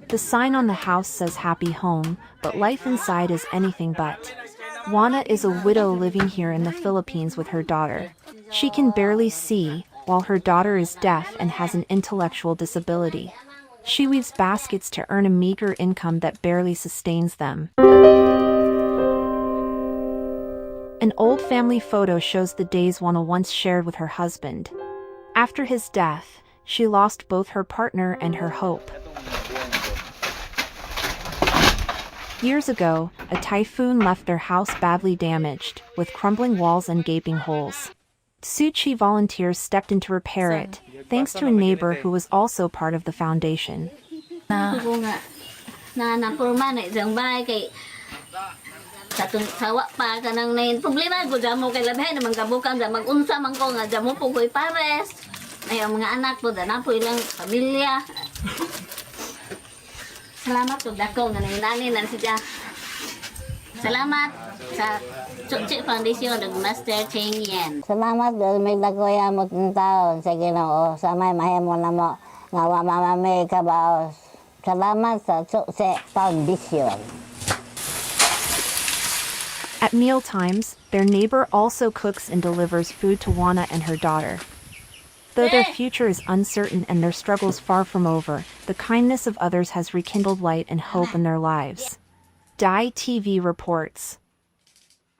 The sign on the house says happy home, but life inside is anything but. Juana is a widow living here in the Philippines with her daughter. She can barely see, while her daughter is deaf and has an intellectual disability. She weaves baskets to earn a meager income that barely sustains them. An old family photo shows the days Juana once shared with her husband. After his death, she lost both her partner and her hope. Years ago, a typhoon left their house badly damaged, with crumbling walls and gaping holes. Tzu Chi volunteers stepped in to repair it, thanks to a neighbor who was also part of the foundation. Salamat sa Tzu Chi Foundation ng Master Cheng Yen. Salamat dahil may dagoya mo taon sa Ginoo sa may mahimo na mo nga wa mamami kabaw. Salamat sa Tzu Chi Foundation. At mealtimes, their neighbor also cooks and delivers food to Juana and her daughter. Though their future is uncertain and their struggles far from over, the kindness of others has rekindled light and hope in their lives. Dai TV reports.